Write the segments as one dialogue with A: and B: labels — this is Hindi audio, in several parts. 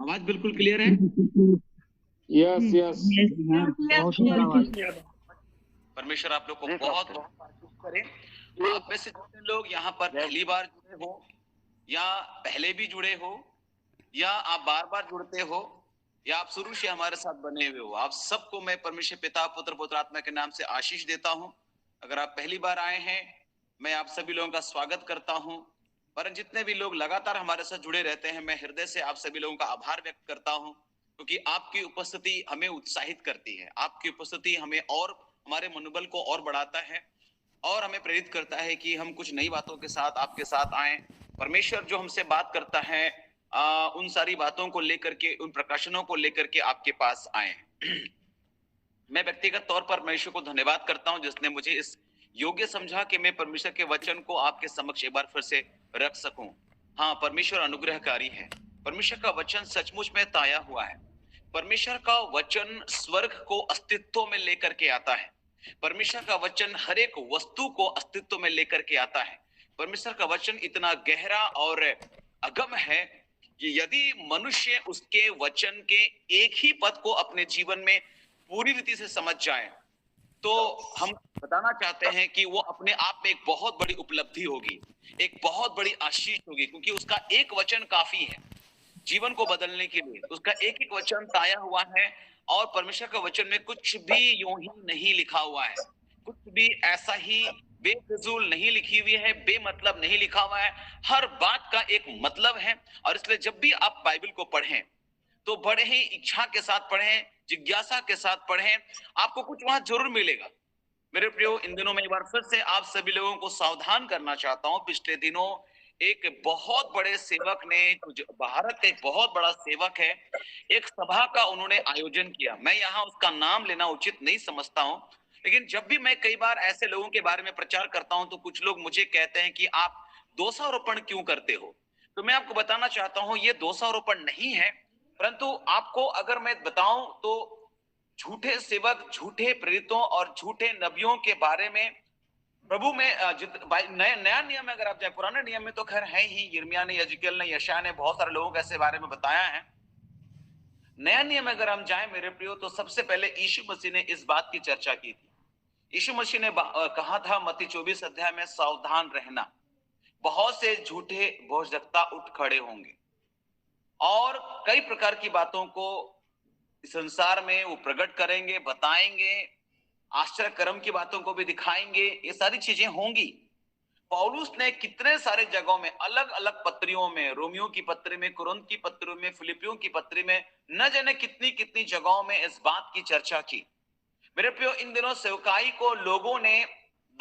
A: आवाज बिल्कुल क्लियर है?
B: यस यस
A: परमेश्वर आप लोग को बहुत बहुत आशीष करे। आप में से जितने लोग यहाँ पर पहली बार जुड़े हो या पहले भी जुड़े हो या आप बार बार जुड़ते हो या आप शुरू से हमारे साथ बने हुए हो, आप सबको मैं परमेश्वर पिता पुत्र पवित्र आत्मा के नाम से आशीष देता हूँ। अगर आप पहली बार आए हैं, मैं आप सभी लोगों का स्वागत करता हूँ। पर जितने भी लोग लगातार हमारे साथ जुड़े रहते हैं, मैं हृदय से आप सभी लोगों का आभार व्यक्त करता हूँ, क्योंकि आपकी उपस्थिति हमें उत्साहित करती है। आपकी उपस्थिति हमें और हमारे मनोबल को और बढ़ाता है और हमें प्रेरित करता है कि हम कुछ नई बातों के साथ आपके साथ आए। परमेश्वर जो हमसे बात करता है, उन सारी बातों को लेकर के, उन प्रकाशनों को लेकर के आपके पास आए। मैं व्यक्तिगत तौर पर परमेश्वर को धन्यवाद करता हूं, जिसने मुझे इस योग्य समझा कि मैं परमेश्वर के वचन को आपके समक्ष एक बार फिर से रख सकूं। हाँ, परमेश्वर अनुग्रहकारी है। परमेश्वर का वचन सचमुच में ताया हुआ है। परमेश्वर का वचन स्वर्ग को अस्तित्व में लेकर के आता है। परमेश्वर का वचन हर एक वस्तु को अस्तित्व में लेकर के आता है। परमेश्वर का वचन इतना गहरा और अगम है कि यदि मनुष्य उसके वचन के एक ही पद को अपने जीवन में पूरी रीति से समझ जाए, तो हम बताना चाहते हैं कि वो अपने आप में एक बहुत बड़ी उपलब्धि होगी, एक बहुत बड़ी आशीष होगी, क्योंकि उसका एक वचन काफी है जीवन को बदलने के लिए। उसका एक एक वचन ताया हुआ है और परमेश्वर का वचन में कुछ भी यूं ही नहीं लिखा हुआ है, कुछ भी ऐसा ही बेफिजूल नहीं लिखी हुई है, बेमतलब नहीं लिखा हुआ है। हर बात का एक मतलब है। और इसलिए जब भी आप बाइबल को पढ़ें तो बड़े ही इच्छा के साथ पढ़ें, जिज्ञासा के साथ पढ़ें, आपको कुछ वहां जरूर मिलेगा। मेरे प्रियो, इन दिनों में एक बार फिर से आप सभी लोगों को सावधान करना चाहता हूं। पिछले दिनों एक बहुत बड़े सेवक ने, भारत का एक बहुत बड़ा सेवक है, एक सभा का उन्होंने आयोजन किया। मैं यहाँ उसका नाम लेना उचित नहीं समझता हूं, लेकिन जब भी मैं कई बार ऐसे लोगों के बारे में प्रचार करता हूं तो कुछ लोग मुझे कहते हैं कि आप दोषारोपण क्यों करते हो। तो मैं आपको बताना चाहता हूं, ये दोषारोपण नहीं है, परंतु आपको अगर मैं बताऊं तो झूठे सेवक, झूठे प्रेरितों और झूठे नबियों के बारे में प्रभु में नया नियम में अगर आप जाए, पुराने नियम में तो खैर है ही, यिर्मयाह ने, यजकेल ने, यशायाह ने बहुत सारे लोगों के ऐसे बारे में बताया है। नया नियम में अगर हम जाए मेरे प्रियो, तो सबसे पहले यीशु मसीह ने इस बात की चर्चा की थी। यीशु मसीह ने कहा था मत्ती 24 अध्याय में, सावधान रहना, बहुत से झूठे भविष्यवक्ता उठ खड़े होंगे और कई प्रकार की बातों को इस संसार में वो प्रकट करेंगे, बताएंगे, आश्चर्य कर्म की बातों को भी दिखाएंगे। ये सारी चीजें होंगी। पौलुस ने कितने सारे जगहों में, अलग अलग पत्रियों में, रोमियो की पत्री में, कुरिन्थ की पत्री में, फिलिपियों की पत्री में, न जाने कितनी कितनी जगहों में इस बात की चर्चा की। मेरे प्रियो, इन दिनों सेवकाई को लोगों ने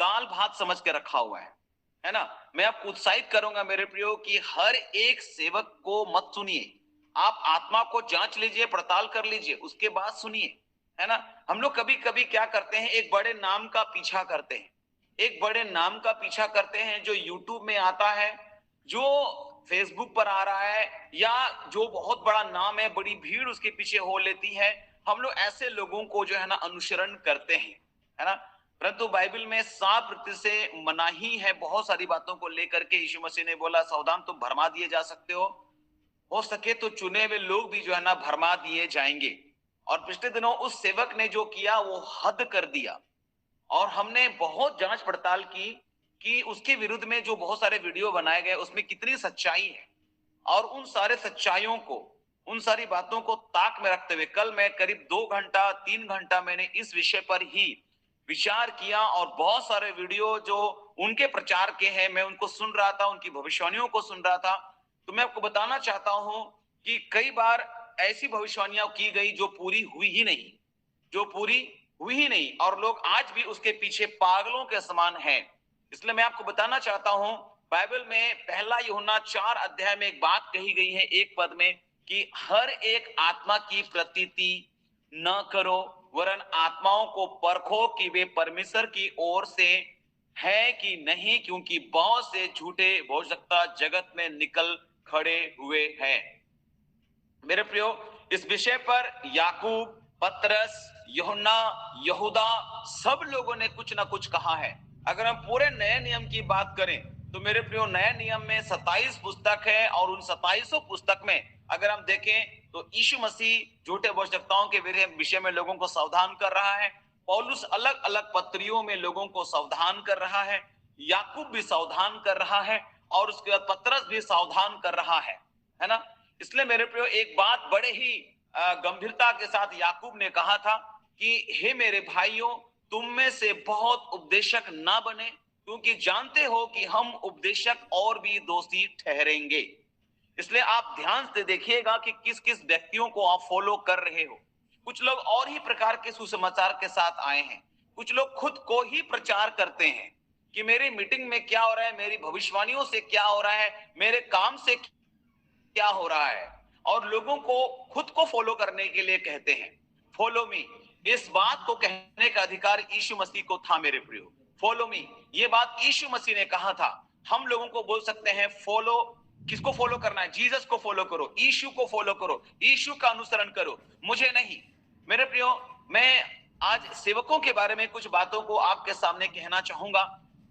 A: दाल भात समझ के रखा हुआ है ना। मैं आपको उत्साहित करूंगा मेरे प्रियो कि हर एक सेवक को मत सुनिए। आप आत्मा को जांच लीजिए, पड़ताल कर लीजिए, उसके बाद सुनिए, है ना। हम लोग कभी कभी क्या करते हैं, एक बड़े नाम का पीछा करते हैं, एक बड़े नाम का पीछा करते हैं जो यूट्यूब में आता है, जो फेसबुक पर आ रहा है, या जो बहुत बड़ा नाम है, बड़ी भीड़ उसके पीछे हो लेती है। हम लोग ऐसे लोगों को जो है ना अनुसरण करते हैं, है ना। परंतु बाइबल में साफ रीति से मनाही है बहुत सारी बातों को लेकर के। यीशु मसीह ने बोला, सावधान, तुम भरमा दिए जा सकते हो सके तो चुने हुए लोग भी जो है ना भरमा दिए जाएंगे। और पिछले दिनों उस सेवक ने जो किया वो हद कर दिया, और हमने बहुत जांच पड़ताल की कि उसके विरुद्ध में जो बहुत सारे वीडियो बनाए गए उसमें कितनी सच्चाई है। और उन सारे सच्चाइयों को, उन सारी बातों को ताक में रखते हुए कल मैं करीब 2 घंटा 3 घंटा मैंने इस विषय पर ही विचार किया, और बहुत सारे वीडियो जो उनके प्रचार के हैं मैं उनको सुन रहा था, उनकी भविष्यवाणियों को सुन रहा था। तो मैं आपको बताना चाहता हूं कि कई बार ऐसी भविष्यवाणियां की गई जो पूरी हुई ही नहीं, जो पूरी हुई ही नहीं, और लोग आज भी उसके पीछे पागलों के समान हैं। इसलिए मैं आपको बताना चाहता हूं, बाइबल में पहला यूहन्ना 4 अध्याय में एक बात कही गई है, एक पद में, कि हर एक आत्मा की प्रतीति न करो, वरन आत्माओं को परखो कि वे परमेश्वर की ओर से है कि नहीं, क्योंकि बहुत से झूठे भविष्यवक्ता जगत में निकल खड़े हुए हैं। मेरे प्रियो, इस विषय पर याकूब, पतरस, यूहन्ना, यहूदा, सब लोगों ने कुछ ना कुछ कहा है। अगर हम पूरे नए नियम की बात करें तो मेरे प्रियो नए नियम में 27 पुस्तक है और उन 27 पुस्तक में अगर हम देखें तो यीशु मसीह झूठे भविष्यवक्ताओं के विषय में लोगों को सावधान कर रहा है। पौलुस अलग अलग पत्रियों में लोगों को सावधान कर रहा है, याकूब भी सावधान कर रहा है और उसके बाद पतरस भी सावधान कर रहा है ना। इसलिए मेरे प्रियो एक बात बड़े ही गंभीरता के साथ याकूब ने कहा था कि हे मेरे भाइयों, तुम में से बहुत उपदेशक ना बने, क्योंकि जानते हो कि हम उपदेशक और भी दोषी ठहरेंगे। इसलिए आप ध्यान से देखिएगा कि किस किस व्यक्तियों को आप फॉलो कर रहे हो। कुछ लोग और ही प्रकार के सुसमाचार के साथ आए हैं, कुछ लोग खुद को ही प्रचार करते हैं कि मेरी मीटिंग में क्या हो रहा है, मेरी भविष्यवाणियों से क्या हो रहा है, मेरे काम से क्या हो रहा है, और लोगों को खुद को फॉलो करने के लिए कहते हैं फॉलो मी। इस बात को कहने का अधिकार यीशु मसीह को था मेरे प्रियो। फॉलो मी, ये बात यीशु मसीह ने कहा था। हम लोगों को बोल सकते हैं फॉलो, किसको फॉलो करना है? जीसस को फॉलो करो, यीशु को फॉलो करो, यीशु का अनुसरण करो, मुझे नहीं। मेरे प्रियो, मैं आज सेवकों के बारे में कुछ बातों को आपके सामने कहना चाहूंगा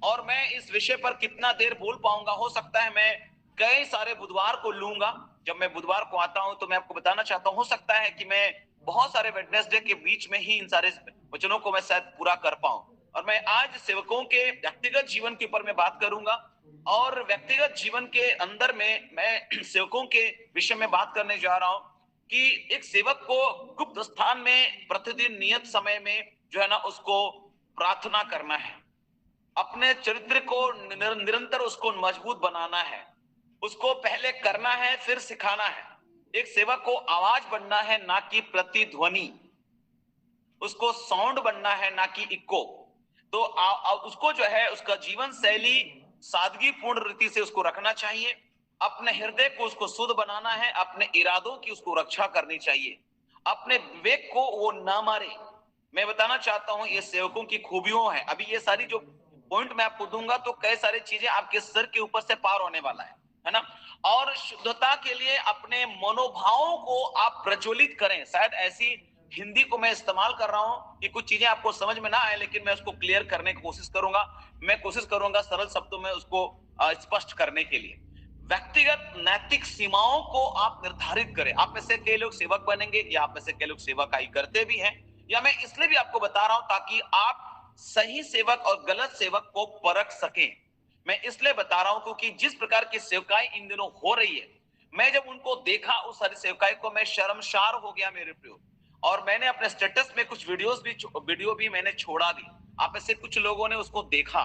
A: और मैं इस विषय पर कितना देर बोल पाऊंगा, हो सकता है मैं कई सारे बुधवार को लूंगा। जब मैं बुधवार को आता हूं तो मैं आपको बताना चाहता हूं, हो सकता है कि मैं बहुत सारे वेडनेसडे के बीच में ही इन सारे वचनों को मैं शायद पूरा कर पाऊं। और मैं आज सेवकों के व्यक्तिगत जीवन के ऊपर मैं बात करूंगा और व्यक्तिगत जीवन के अंदर में मैं सेवकों के विषय में बात करने जा रहा हूं कि एक सेवक को गुप्त स्थान में प्रतिदिन नियत समय में जो है ना उसको प्रार्थना करना है, अपने चरित्र को निरंतर उसको मजबूत बनाना है, उसको पहले करना है फिर सिखाना है। एक सेवक को आवाज बनना है ना कि प्रतिध्वनि, उसको साउंड बनना है ना कि इको। तो उसको जो है उसका जीवन शैली सादगी पूर्ण रीति से उसको रखना चाहिए, अपने हृदय को उसको शुद्ध बनाना है, अपने इरादों की उसको रक्षा करनी चाहिए, अपने विवेक को वो ना मारे। मैं बताना चाहता हूं ये सेवकों की खूबियों है। अभी ये सारी जो पॉइंट मैं आपको दूंगा तो कई सारी चीजें आपके सर के ऊपर से पार होने वाला है ना। और शुद्धता के लिए अपने मनोभावों को आप प्रज्वलित करें। शायद ऐसी हिंदी को मैं इस्तेमाल कर रहा हूं कि कुछ चीजें आपको समझ में ना आए, लेकिन मैं उसको क्लियर करने की कोशिश करूंगा। मैं कोशिश करूंगा सरल शब्दों में उसको स्पष्ट करने के लिए। व्यक्तिगत नैतिक सीमाओं को आप निर्धारित करें। आप में से कई लोग सेवक बनेंगे या आप में से कई लोग सेवकाई करते भी हैं, या मैं इसलिए भी आपको बता रहा हूं ताकि आप सही सेवक और गलत सेवक को परख सकें। मैं इसलिए बता रहा हूं क्योंकि जिस प्रकार की सेवकाई इन दिनों हो रही है, मैं जब उनको देखा उस सारी सेवकाई को मैं शर्मसार हो गया मेरे प्रियो। और मैंने अपने स्टेटस में कुछ वीडियो भी मैंने छोड़ा भी। आप में से कुछ लोगों ने उसको देखा,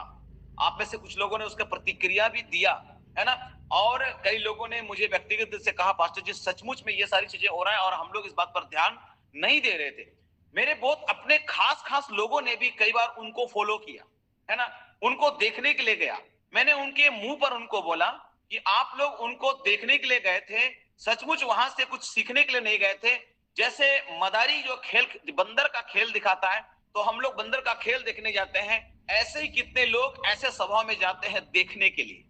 A: आप में से कुछ लोगों ने उसका प्रतिक्रिया भी दिया, है ना। और कई लोगों ने मुझे व्यक्तिगत रूप से कहा पास्टर जी सचमुच में ये सारी चीजें हो रहा है और हम लोग इस बात पर ध्यान नहीं दे रहे थे। मेरे बहुत अपने खास लोगों ने भी कई बार उनको फॉलो किया, है ना, उनको देखने के लिए गया। मैंने उनके मुंह पर उनको बोला कि आप लोग उनको देखने के लिए गए थे, सचमुच वहां से कुछ सीखने के लिए नहीं गए थे। जैसे मदारी जो खेल बंदर का खेल दिखाता है तो हम लोग बंदर का खेल देखने जाते हैं, ऐसे ही कितने लोग ऐसे सभा में जाते हैं देखने के लिए।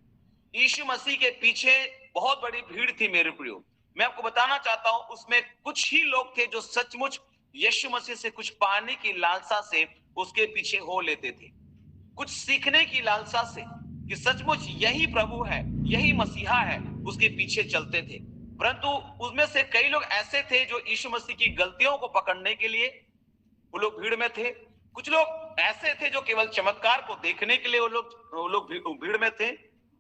A: यीशु मसीह के पीछे बहुत बड़ी भीड़ थी मेरे प्रियो। मैं आपको बताना चाहता हूं उसमें कुछ ही लोग थे जो सचमुच यीशु मसीह से कुछ पाने की लालसा से उसके पीछे हो लेते थे, कुछ सीखने की लालसा से कि सचमुच यही प्रभु है, यही मसीहा है, उसके पीछे चलते थे। परंतु उसमें से कई लोग ऐसे थे जो यीशु मसीह की गलतियों को पकड़ने के लिए वो लोग भीड़ में थे। कुछ लोग ऐसे थे जो केवल चमत्कार को देखने के लिए वो लोग भीड़ में थे।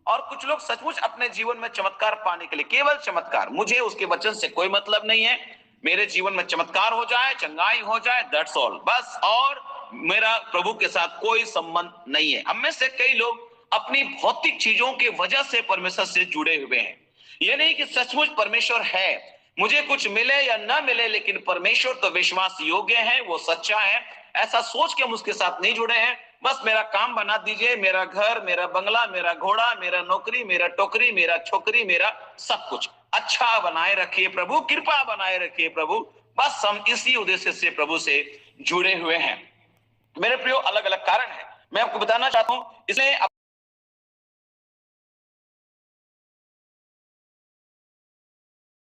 A: और कुछ लोग सचमुच अपने जीवन में चमत्कार पाने के लिए, केवल चमत्कार, मुझे उसके वचन से कोई मतलब नहीं है, मेरे जीवन में चमत्कार हो जाए, चंगाई हो जाए, दैट्स ऑल, बस, और मेरा प्रभु के साथ कोई संबंध नहीं है। हम में से कई लोग अपनी भौतिक चीजों के वजह से परमेश्वर से जुड़े हुए हैं। ये नहीं कि सचमुच परमेश्वर है, मुझे कुछ मिले या ना मिले, लेकिन परमेश्वर तो विश्वास योग्य है, वो सच्चा है, ऐसा सोच के हम उसके साथ नहीं जुड़े हैं। बस मेरा काम बना दीजिए, मेरा घर, मेरा बंगला, मेरा घोड़ा, मेरा नौकरी, मेरा टोकरी, मेरा छोकरी, मेरा सब कुछ अच्छा बनाए रखिए प्रभु, कृपा बनाए रखिए प्रभु, बस हम इसी उद्देश्य से प्रभु से जुड़े हुए हैं। मेरे प्रियो अलग अलग कारण है, मैं आपको बताना चाहता हूं। इसलिए